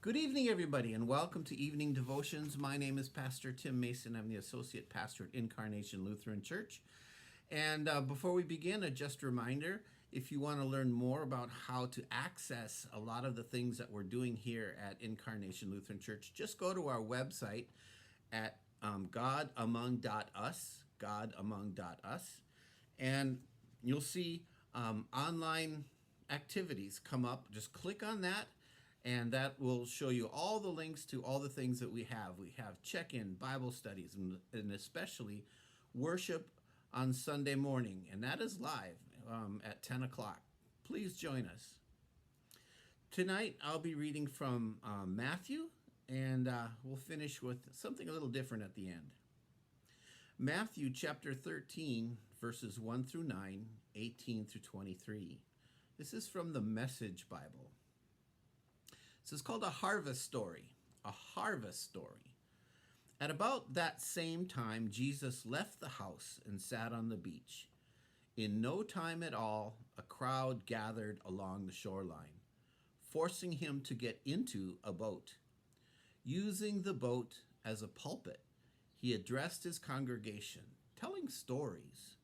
Good evening, everybody, and welcome to Evening Devotions. My name is Pastor Tim Mason. I'm the Associate Pastor at Incarnation Lutheran Church. And before we begin, just a reminder, if you want to learn more about how to access a lot of the things that we're doing here at Incarnation Lutheran Church, just go to our website at godamong.us, and you'll see online activities come up. Just click on that, and that will show you all the links to all the things that we have. We have check-in Bible studies, and especially worship on Sunday morning, and that is live at 10 o'clock. Please join us. Tonight, I'll be reading from Matthew, and we'll finish with something a little different at the end. Matthew chapter 13, verses 1 through 9, 18 through 23. This is from the Message Bible. This is called a harvest story. A harvest story. At about that same time, Jesus left the house and sat on the beach. In no time at all, a crowd gathered along the shoreline, forcing him to get into a boat. Using the boat as a pulpit, he addressed his congregation, telling stories.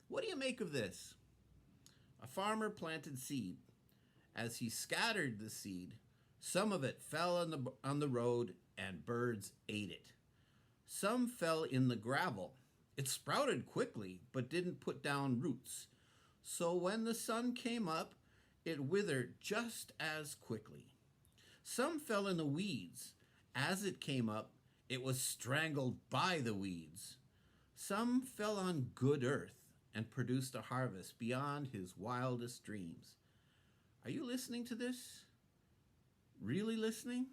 What do you make of this? A farmer planted seed. As he scattered the seed, some of it fell on the road, and birds ate it. Some fell in the gravel. It sprouted quickly, but didn't put down roots. So when the sun came up, it withered just as quickly. Some fell in the weeds. As it came up, it was strangled by the weeds. Some fell on good earth and produced a harvest beyond his wildest dreams. Are you listening to this? Really listening?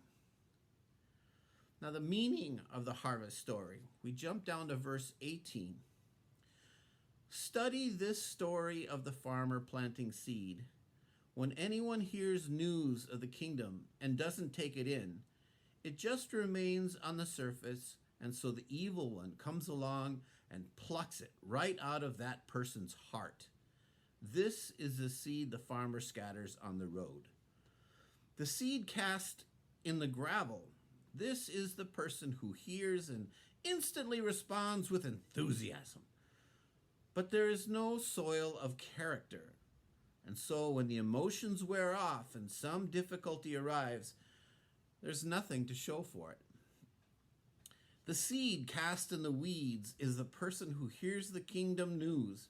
Now, the meaning of the harvest story, we jump down to verse 18. Study this story of the farmer planting seed. When anyone hears news of the kingdom and doesn't take it in, it just remains on the surface, and so the evil one comes along and plucks it right out of that person's heart. This is the seed the farmer scatters on the road. The seed cast in the gravel, this is the person who hears and instantly responds with enthusiasm. But there is no soil of character. And so when the emotions wear off and some difficulty arrives, there's nothing to show for it. The seed cast in the weeds is the person who hears the kingdom news,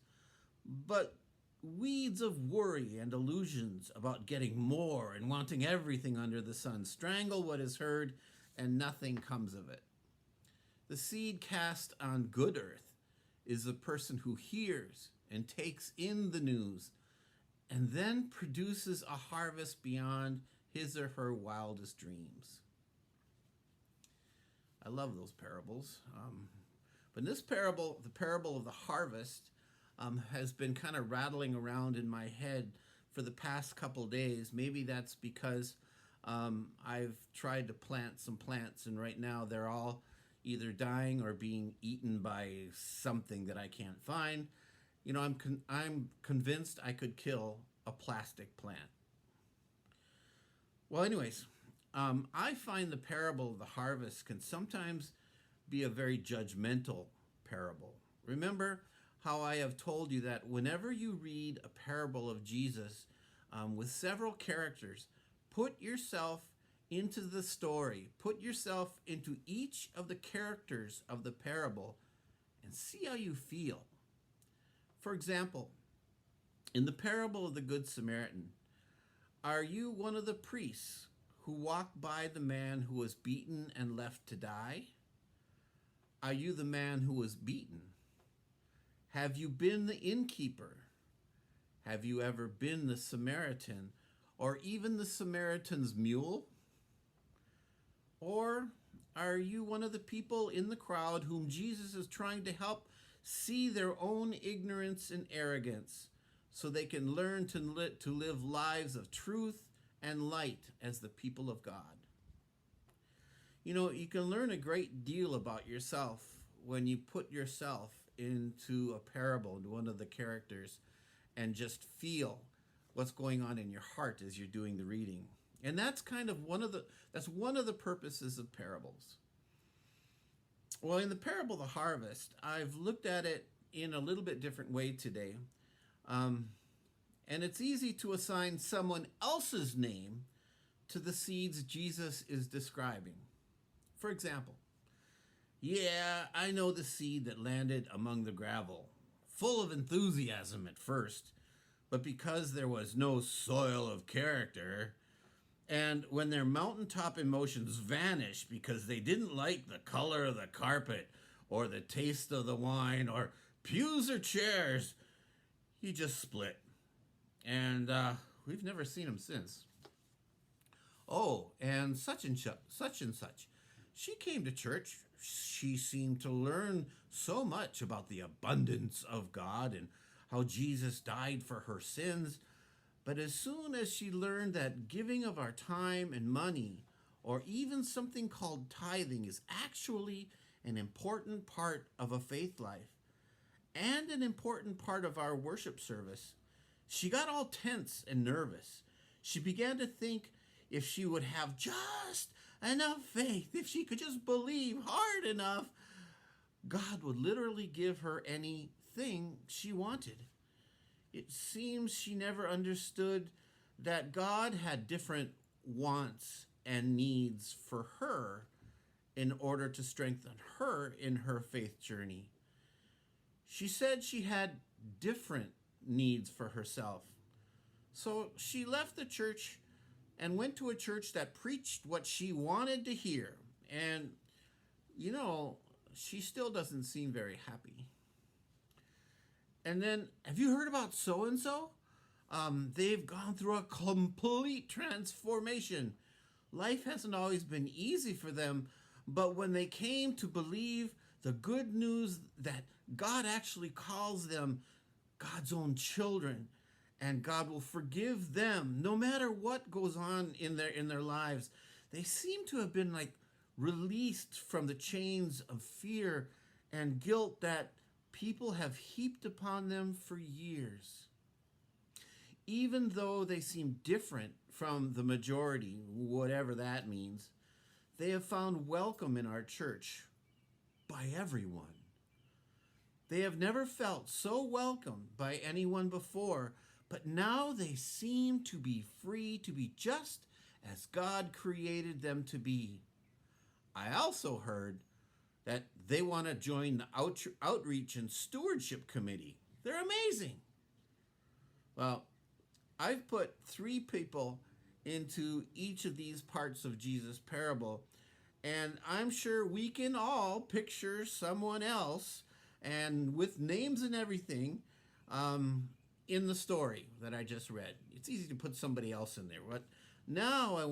but weeds of worry and illusions about getting more and wanting everything under the sun strangle what is heard, and nothing comes of it. The seed cast on good earth is the person who hears and takes in the news and then produces a harvest beyond his or her wildest dreams. I love those parables. But in this parable, the parable of the harvest, has been kind of rattling around in my head for the past couple days. Maybe that's because I've tried to plant some plants, and right now they're all either dying or being eaten by something that I can't find. You know, I'm convinced I could kill a plastic plant. Well, anyways, I find the parable of the harvest can sometimes be a very judgmental parable. Remember how I have told you that whenever you read a parable of Jesus with several characters, put yourself into the story, put yourself into each of the characters of the parable, and see how you feel. For example, in the parable of the Good Samaritan, are you one of the priests who walked by the man who was beaten and left to die? Are you the man who was beaten? Have you been the innkeeper? Have you ever been the Samaritan, or even the Samaritan's mule? Or are you one of the people in the crowd whom Jesus is trying to help see their own ignorance and arrogance so they can learn to live lives of truth and light as the people of God? You know, you can learn a great deal about yourself when you put yourself into a parable, into one of the characters, and just feel what's going on in your heart as you're doing the reading. And that's kind of one of the purposes of parables. Well, in the parable of the harvest, I've looked at it in a little bit different way today. Um, and it's easy to assign someone else's name to the seeds Jesus is describing. For example, yeah, I know the seed that landed among the gravel, full of enthusiasm at first, but because there was no soil of character, and when their mountaintop emotions vanished because they didn't like the color of the carpet or the taste of the wine or pews or chairs, he just split. And we've never seen him since. Oh, and such and such. She came to church. She seemed to learn so much about the abundance of God and how Jesus died for her sins. But as soon as she learned that giving of our time and money, or even something called tithing, is actually an important part of a faith life and an important part of our worship service, she got all tense and nervous. She began to think if she would have just enough faith, if she could just believe hard enough, God would literally give her anything she wanted. It seems she never understood that God had different wants and needs for her in order to strengthen her in her faith journey. She said she had different needs for herself. So she left the church and went to a church that preached what she wanted to hear. And, she still doesn't seem very happy. And then, have you heard about so-and-so? They've gone through a complete transformation. Life hasn't always been easy for them, but when they came to believe the good news that God actually calls them God's own children, and God will forgive them no matter what goes on in their lives, they seem to have been like released from the chains of fear and guilt that people have heaped upon them for years. Even though they seem different from the majority, whatever that means, they have found welcome in our church by everyone. They have never felt so welcomed by anyone before, but now they seem to be free to be just as God created them to be. I also heard that they want to join the Outreach and Stewardship Committee. They're amazing. Well, I've put 3 people into each of these parts of Jesus' parable, and I'm sure we can all picture someone else, and with names and everything, in the story that I just read. It's easy to put somebody else in there, but now I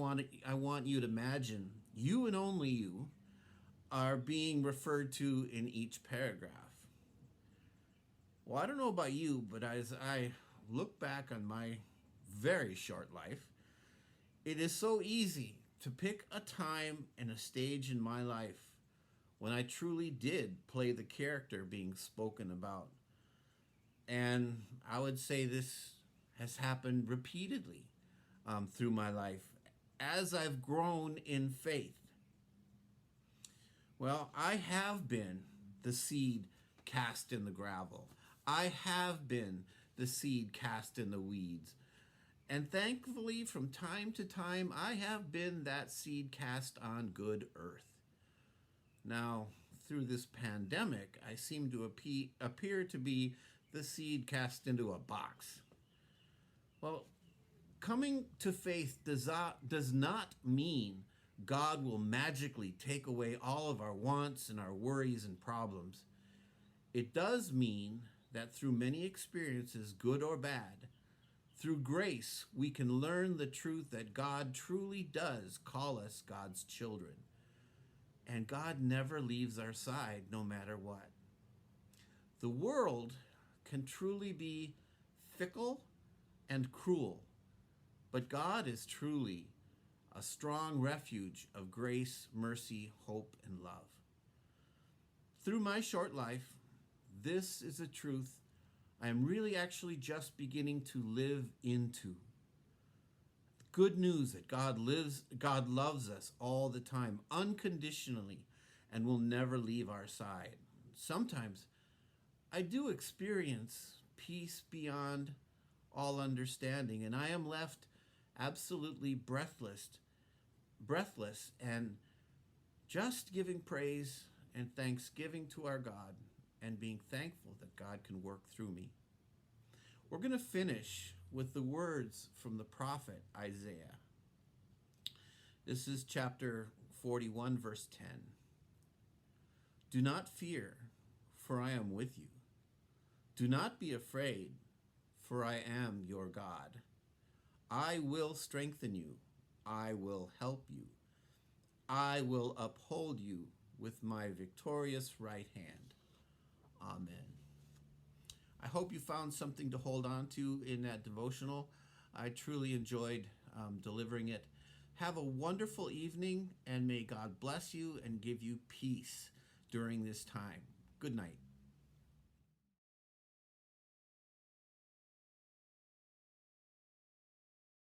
want you to imagine you and only you are being referred to in each paragraph. Well, I don't know about you, but as I look back on my very short life, it is so easy to pick a time and a stage in my life when I truly did play the character being spoken about. And I would say this has happened repeatedly through my life as I've grown in faith. Well, I have been the seed cast in the gravel. I have been the seed cast in the weeds. And thankfully, from time to time, I have been that seed cast on good earth. Now, through this pandemic, I seem to appear to be the seed cast into a box. Well, coming to faith does not mean God will magically take away all of our wants and our worries and problems. It does mean that through many experiences, good or bad, through grace, we can learn the truth that God truly does call us God's children. And God never leaves our side no matter what. The world can truly be fickle and cruel, but God is truly a strong refuge of grace, mercy, hope, and love. Through my short life, this is a truth I am really actually just beginning to live into. The good news that God loves us all the time, unconditionally, and will never leave our side. Sometimes I do experience peace beyond all understanding, and I am left absolutely breathless and just giving praise and thanksgiving to our God and being thankful that God can work through me. We're going to finish with the words from the prophet Isaiah. This is chapter 41, verse 10. Do not fear, for I am with you. Do not be afraid, for I am your God. I will strengthen you. I will help you. I will uphold you with my victorious right hand. Amen. I hope you found something to hold on to in that devotional. I truly enjoyed delivering it. Have a wonderful evening, and may God bless you and give you peace during this time. Good night.